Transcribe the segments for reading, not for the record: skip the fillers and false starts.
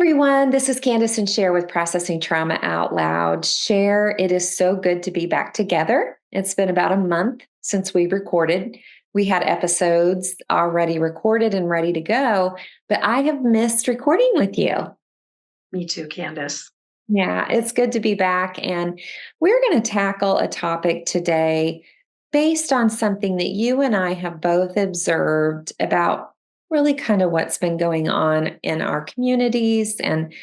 everyone, this is Kandace and Sher with Processing Trauma Out Loud. Sher, it is so good to be back together. It's been about a month since we recorded. We had episodes already recorded and ready to go, but I have missed recording with you. Me too, Kandace. Yeah, it's good to be back. And we're going to tackle a topic today based on something that you and I have both observed about really kind of what's been going on in our communities and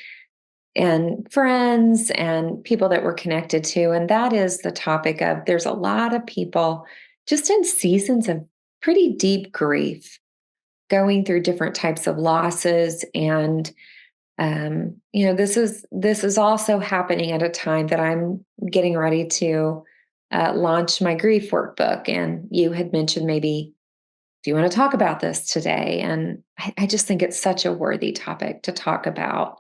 friends and people that we're connected to. And that is the topic of there's a lot of people just in seasons of pretty deep grief, going through different types of losses. And this is also happening at a time that I'm getting ready to launch my grief workbook. And you had mentioned, maybe, do you want to talk about this today? And I just think it's such a worthy topic to talk about: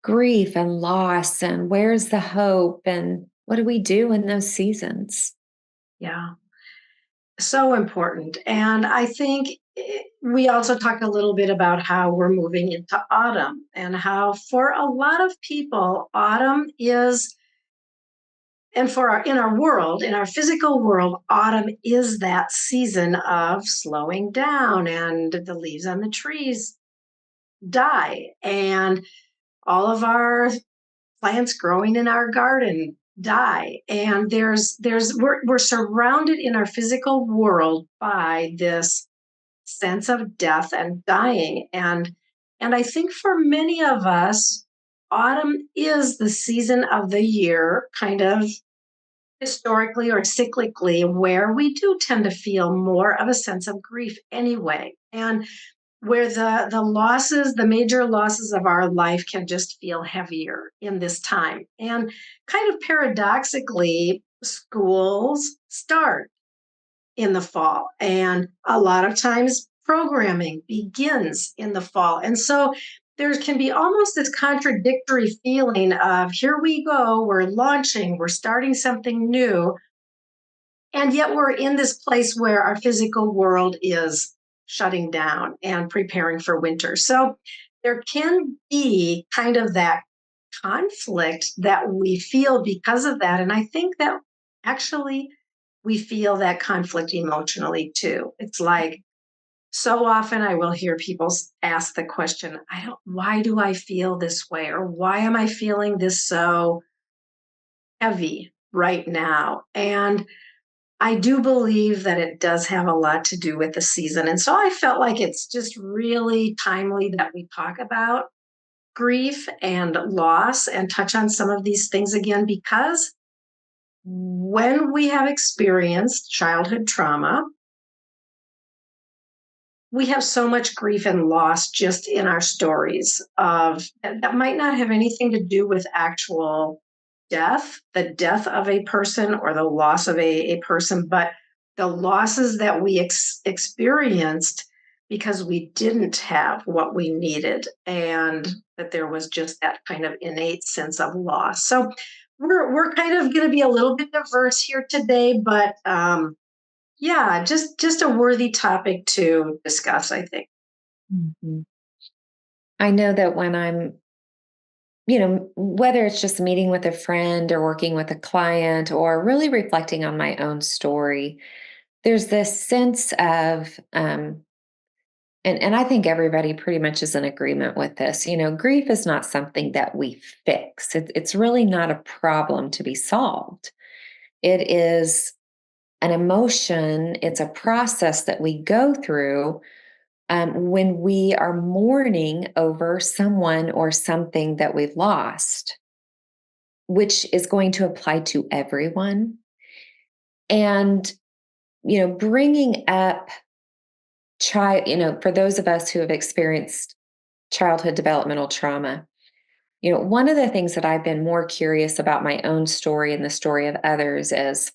grief and loss, and where's the hope, and what do we do in those seasons? Yeah, so important. And I think we also talked a little bit about how we're moving into autumn and how for a lot of people, autumn is, and in our world, in our physical world, autumn is that season of slowing down and the leaves on the trees die and all of our plants growing in our garden die, and we're surrounded in our physical world by this sense of death and dying, and I think for many of us, autumn is the season of the year, kind of historically or cyclically, where we do tend to feel more of a sense of grief anyway, and where the major losses of our life can just feel heavier in this time. And kind of paradoxically, schools start in the fall. And a lot of times programming begins in the fall. And so there can be almost this contradictory feeling of here we go, we're launching, we're starting something new. And yet we're in this place where our physical world is shutting down and preparing for winter. So there can be kind of that conflict that we feel because of that. And I think that actually we feel that conflict emotionally too. It's like so often I will hear people ask the question, why do I feel this way? Or why am I feeling this so heavy right now? And I do believe that it does have a lot to do with the season. And so I felt like it's just really timely that we talk about grief and loss and touch on some of these things again, because when we have experienced childhood trauma, we have so much grief and loss just in our stories of that might not have anything to do with actual death, the death of a person or the loss of a person, but the losses that we experienced because we didn't have what we needed, and that there was just that kind of innate sense of loss. So we're kind of going to be a little bit diverse here today, but yeah, just a worthy topic to discuss, I think. Mhm. I know that when I'm, whether it's just meeting with a friend or working with a client or really reflecting on my own story, there's this sense of, and I think everybody pretty much is in agreement with this. Grief is not something that we fix. It's really not a problem to be solved. It is an emotion, it's a process that we go through when we are mourning over someone or something that we've lost, which is going to apply to everyone. And, bringing up for those of us who have experienced childhood developmental trauma, one of the things that I've been more curious about my own story and the story of others is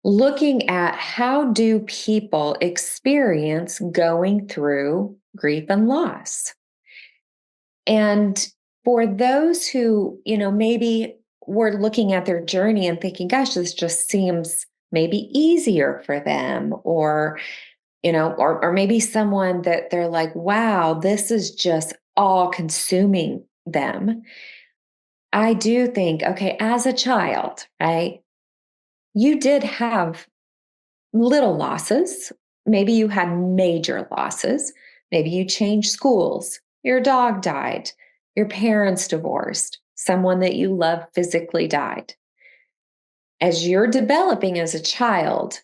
looking at how do people experience going through grief and loss. And for those who, maybe were looking at their journey and thinking, gosh, this just seems maybe easier for them, or maybe someone that they're like, wow, this is just all consuming them, I do think, okay, as a child, right, you did have little losses. Maybe you had major losses. Maybe you changed schools, your dog died, your parents divorced, someone that you love physically died. As you're developing as a child,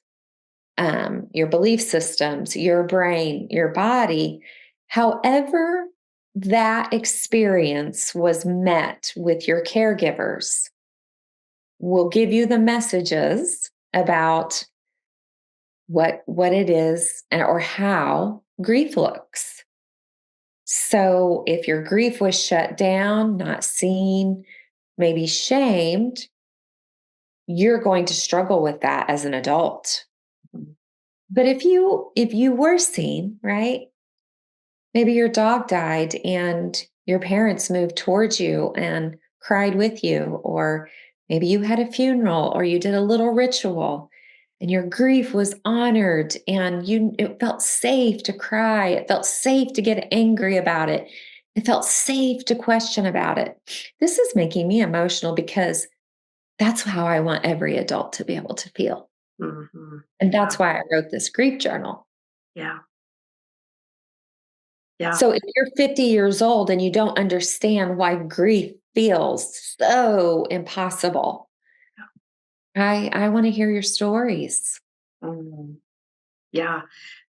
your belief systems, your brain, your body, however that experience was met with your caregivers will give you the messages about what it is or how grief looks. So if your grief was shut down, not seen, maybe shamed, you're going to struggle with that as an adult. But if you were seen, right? Maybe your dog died and your parents moved towards you and cried with you, or maybe you had a funeral or you did a little ritual and your grief was honored and it felt safe to cry. It felt safe to get angry about it. It felt safe to question about it. This is making me emotional because that's how I want every adult to be able to feel. Mhm. And Yeah, that's why I wrote this grief journal. yeah, yeah. So if you're 50 years old and you don't understand why grief feels so impossible, I want to hear your stories. Mm, yeah.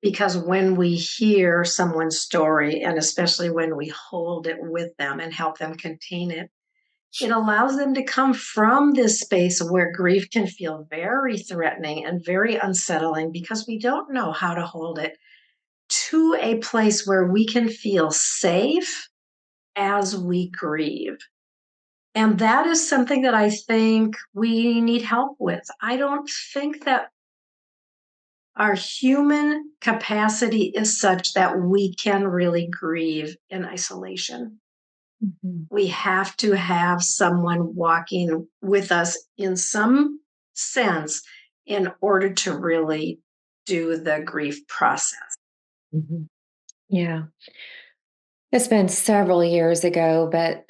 Because when we hear someone's story, and especially when we hold it with them and help them contain it, it allows them to come from this space where grief can feel very threatening and very unsettling because we don't know how to hold it to a place where we can feel safe as we grieve. And that is something that I think we need help with. I don't think that our human capacity is such that we can really grieve in isolation. Mhm, We have to have someone walking with us in some sense in order to really do the grief process. mhm. Yeah. It's been several years ago, but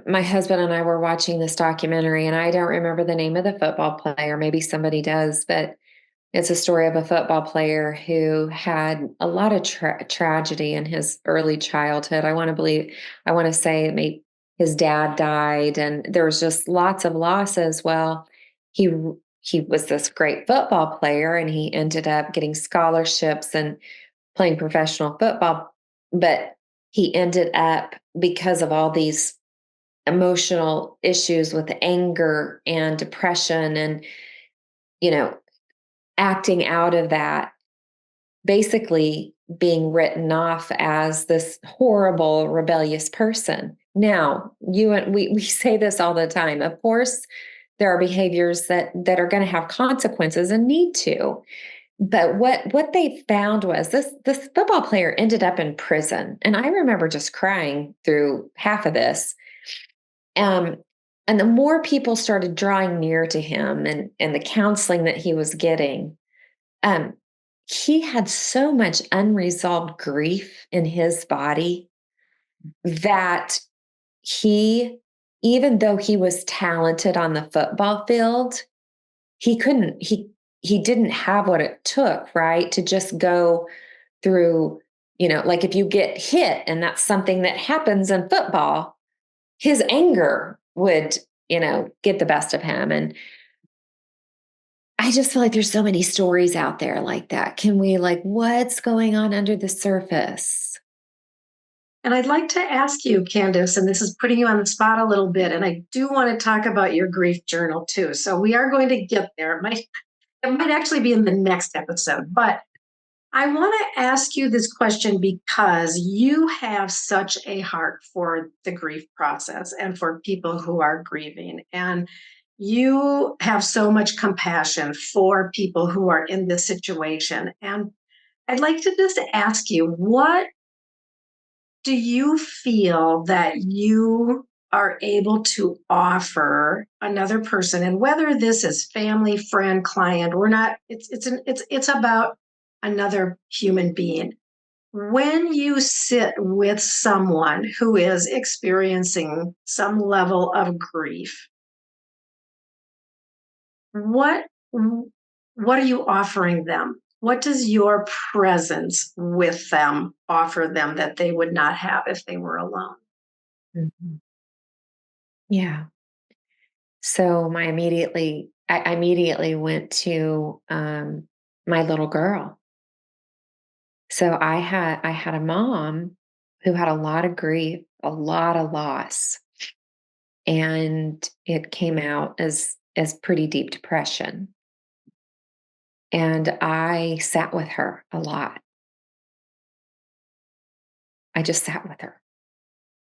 my husband and I were watching this documentary, and I don't remember the name of the football player. Maybe somebody does, but it's a story of a football player who had a lot of tragedy in his early childhood. I want to say maybe his dad died, and there was just lots of losses. Well, he he was this great football player, and he ended up getting scholarships and playing professional football. But he ended up, because of all these emotional issues with anger and depression and you know acting out of that, basically being written off as this horrible, rebellious person. Now, you and we say this all the time. Of course, there are behaviors that are going to have consequences and need to. But what they found was this football player ended up in prison, and I remember just crying through half of this. Um, and the more people started drawing near to him and the counseling that he was getting, um, he had so much unresolved grief in his body that he, even though he was talented on the football field, he couldn't, he didn't have what it took, right? To just go through, like if you get hit and that's something that happens in football, his anger would, get the best of him. And I just feel like there's so many stories out there like that. Can we, like, what's going on under the surface? And I'd like to ask you, Candace, and this is putting you on the spot a little bit, and I do want to talk about your grief journal too. So we are going to get there. It might actually be in the next episode, but I want to ask you this question because you have such a heart for the grief process and for people who are grieving. And you have so much compassion for people who are in this situation. And I'd like to just ask you, what do you feel that you are able to offer another person, and whether this is family, friend, client, or not, it's about another human being. When you sit with someone who is experiencing some level of grief, what what are you offering them? What does your presence with them offer them that they would not have if they were alone? Mhm. Yeah. So I immediately went to my little girl. So I had a mom who had a lot of grief, a lot of loss, and it came out as pretty deep depression. And I sat with her a lot. I just sat with her.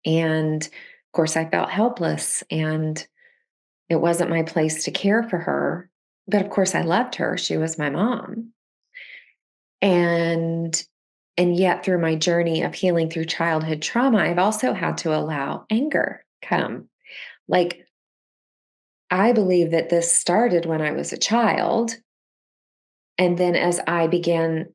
And of course I felt helpless and it wasn't my place to care for her, but of course I loved her. She was my mom. And yet through my journey of healing through childhood trauma, I've also had to allow anger come. Like I believe that this started when I was a child, and then as I began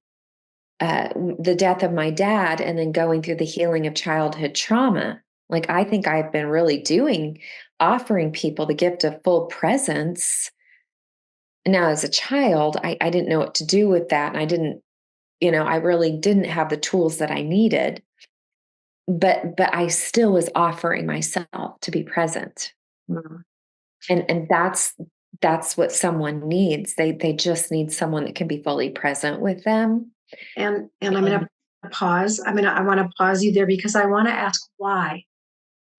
the death of my dad and then going through the healing of childhood trauma, like I think I've been really doing offering people the gift of full presence. Now as a child, I didn't know what to do with that, and I didn't, I really didn't have the tools that I needed, but I still was offering myself to be present. Mm. And that's what someone needs. They just need someone that can be fully present with them. And I'm going And to pause. I want to pause you there because I want to ask why.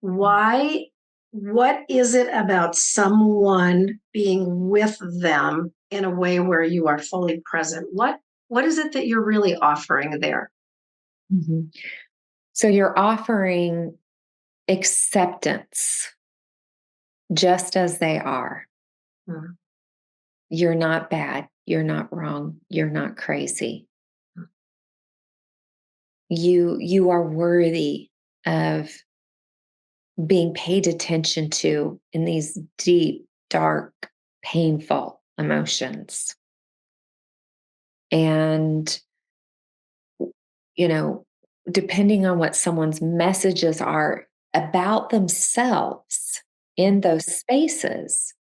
Why? What is it about someone being with them in a way where you are fully present? What is it that you're really offering there? Mhm. So you're offering acceptance just as they are. Mm. You're not bad. You're not wrong. You're not crazy. You are worthy of being paid attention to in these deep, dark, painful emotions. And, you know, depending on what someone's messages are about themselves in those spaces,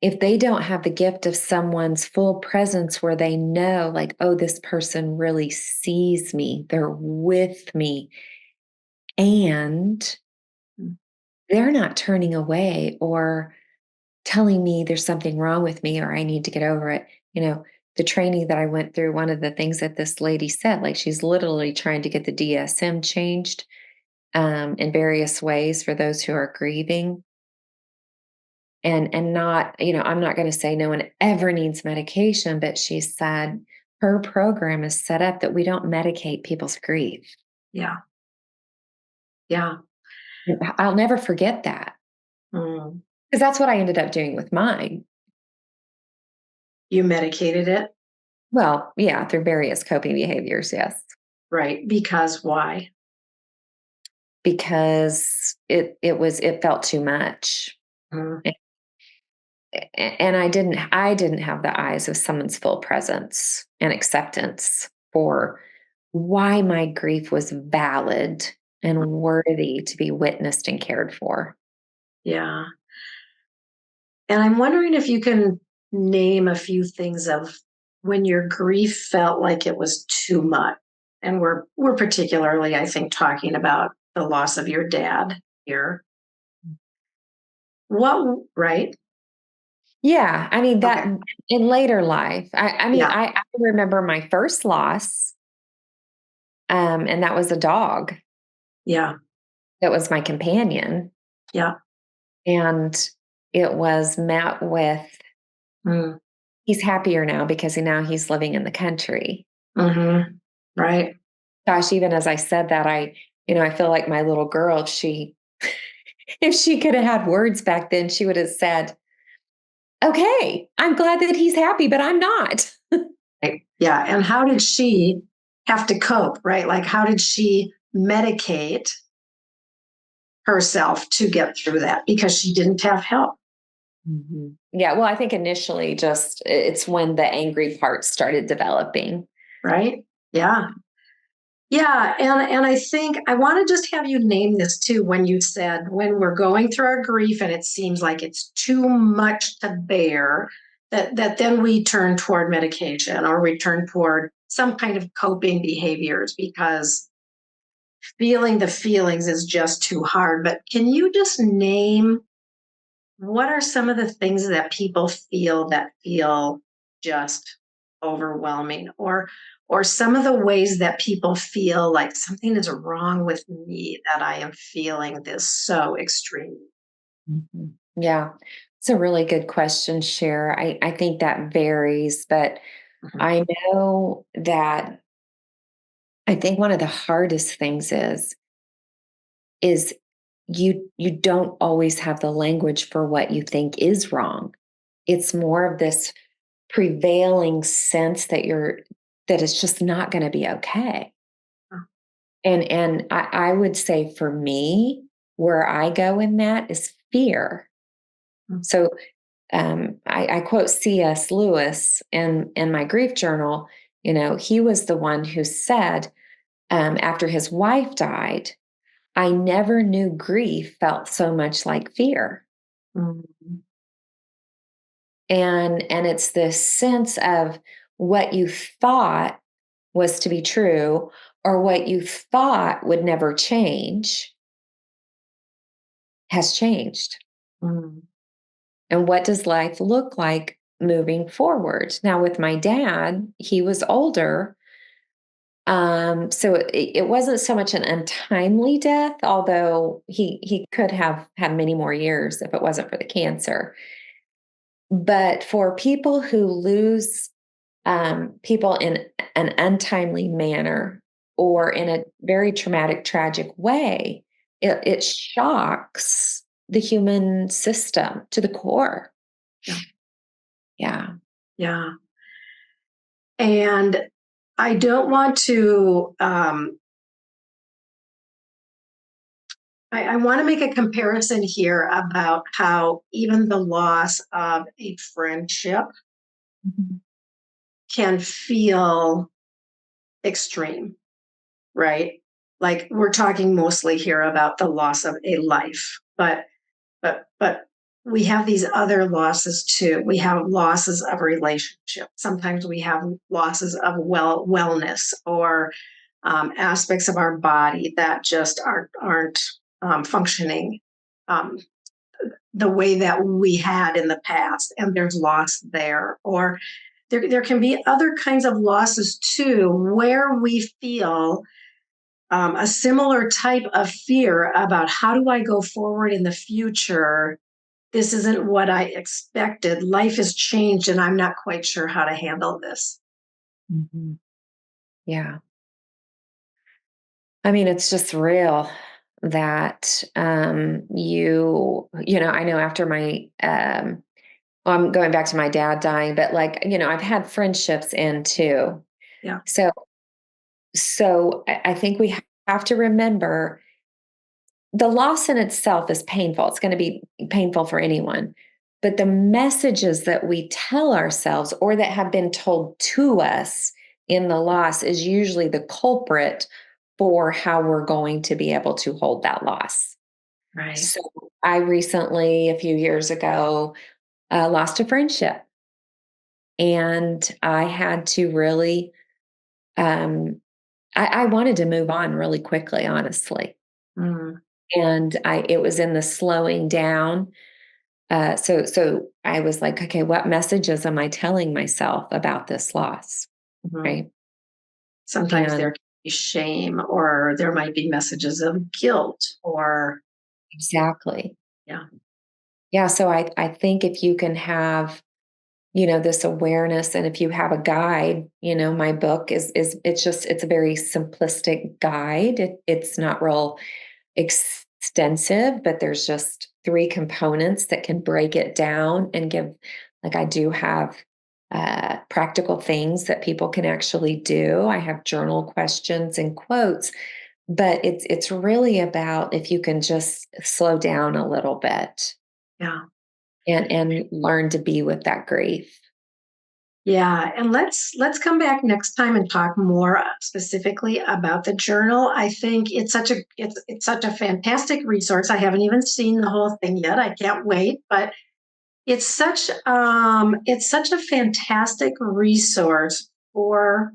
if they don't have the gift of someone's full presence where they know, like, oh, this person really sees me, they're with me, and Mm. they're not turning away or telling me there's something wrong with me or I need to get over it. The training that I went through, one of the things that this lady said, like, she's literally trying to get the DSM changed in various ways for those who are grieving. And not, I'm not going to say no one ever needs medication, but she said her program is set up that we don't medicate people's grief. Yeah, yeah. And I'll never forget that Mm. because that's what I ended up doing with mine. You medicated it, Well, yeah, through various coping behaviors, yes, right? Because why? because it felt too much. Mm. And I didn't have the eyes of someone's full presence and acceptance for why my grief was valid and worthy to be witnessed and cared for. Yeah. And I'm wondering if you can name a few things of when your grief felt like it was too much. And we're particularly, I think, talking about the loss of your dad here. What, right? Yeah, I mean that Okay. in later life. I mean, Yeah. I remember my first loss, and that was a dog Yeah. that was my companion, Yeah. and it was met with, Mm. he's happier now because now he's living in the country. Mm-hmm. Right. Gosh, even as I said that, I feel like my little girl, if she if she could have had words back then, she would have said, "Okay, I'm glad that he's happy, but I'm not." Right. Yeah. And how did she have to cope, right? Like, how did she medicate herself to get through that? Because she didn't have help, Mhm. Yeah, well, I think initially just it's when the angry part started developing. right? Yeah. Yeah, and I think I want to just have you name this too when you said when we're going through our grief and it seems like it's too much to bear, that then we turn toward medication or we turn toward some kind of coping behaviors because feeling the feelings is just too hard. But can you just name what are some of the things that people feel just overwhelming, or some of the ways that people feel like something is wrong with me that I am feeling this so extreme? Mhm. Yeah, it's a really good question, Cher. I think that varies, but Mhm. I know that I think one of the hardest things is you don't always have the language for what you think is wrong. It's more of this prevailing sense that it's just not going to be okay. And I would say for me, where I go in that is fear. Mhm. So I quote C.S. Lewis in my grief journal. You know, he was the one who said, after his wife died, I never knew grief felt so much like fear. Mhm. And it's this sense of what you thought was to be true or what you thought would never change has changed. Mhm. And what does life look like moving forward? Now, with my dad, he was older. So it wasn't so much an untimely death, although he could have had many more years if it wasn't for the cancer. But for people who lose people in an untimely manner or in a very traumatic, tragic way, it shocks the human system to the core. Yeah. Yeah. Yeah. And I don't want to, I want to make a comparison here about how even the loss of a friendship Mhm. can feel extreme, right? Like we're talking mostly here about the loss of a life, but we have these other losses too. We have losses of relationship. Sometimes we have losses of wellness or aspects of our body that just aren't functioning um, the way that we had in the past, and there's loss there. Or there can be other kinds of losses too, where we feel a similar type of fear about how do I go forward in the future. This isn't what I expected. Life has changed, and I'm not quite sure how to handle this. Mhm. Yeah. I mean, it's just real that you know, I know after my well, I'm going back to my dad dying, but like, you know, I've had friendships in too. Yeah. So I think we have to remember the loss in itself is painful. It's going to be painful for anyone. But the messages that we tell ourselves or that have been told to us in the loss is usually the culprit for how we're going to be able to hold that loss. Right. So I recently, a few years ago, lost a friendship. And I had to really, um, I wanted to move on really quickly, honestly. Mm, And it was in the slowing down. So I was like, okay, what messages am I telling myself about this loss? mhm. Right. Sometimes there And can be shame, or there might be messages of guilt, or exactly. yeah. Yeah. So I think if you can have, you know, this awareness and if you have a guide, you know, my book is it's just it's a very simplistic guide. It's not real extensive, but there's just three components that can break it down and give, like, I do have practical things that people can actually do. I have journal questions and quotes, but it's really about if you can just slow down a little bit Yeah. and learn to be with that grief. Yeah, and let's come back next time and talk more specifically about the journal. I think it's such a fantastic resource. I haven't even seen the whole thing yet. I can't wait, but it's such a fantastic resource for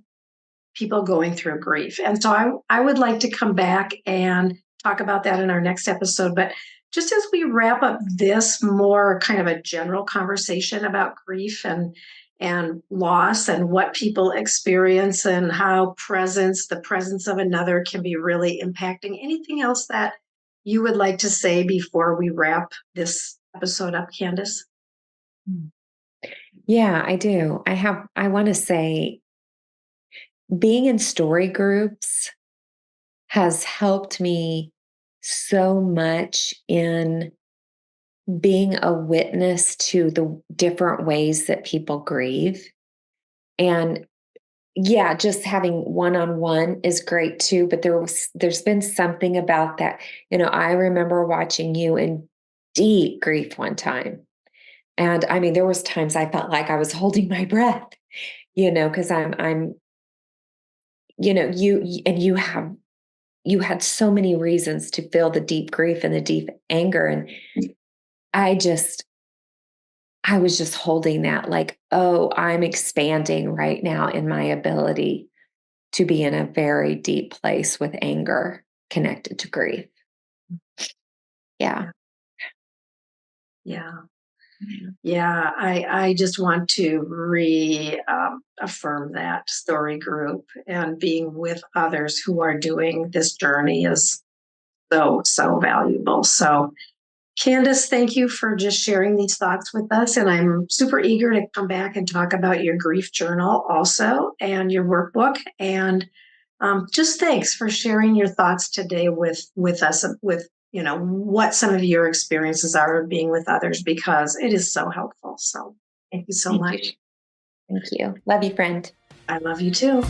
people going through grief. And so I would like to come back and talk about that in our next episode. But just as we wrap up this more kind of a general conversation about grief and loss and what people experience and how the presence of another can be really impacting. Anything else that you would like to say before we wrap this episode up, Candace? Mm. Yeah, I do. I want to say being in story groups has helped me so much in being a witness to the different ways that people grieve. And yeah, just having one-on-one is great too, but there's been something about that. I remember watching you in deep grief one time. And I mean, there was times I felt like I was holding my breath, because I'm, and you had so many reasons to feel the deep grief and the deep anger. And I just I was just holding that like, oh, I'm expanding right now in my ability to be in a very deep place with anger connected to grief. Yeah. Yeah. Yeah. Yeah. Yeah, I just want to affirm that story group and being with others who are doing this journey is so valuable. So, Candace, thank you for just sharing these thoughts with us. And I'm super eager to come back and talk about your grief journal also and your workbook. And just thanks for sharing your thoughts today with us with what some of your experiences are of being with others because it is so helpful. So thank you so Thank you. much. Thank you. Love you, friend. I love you too.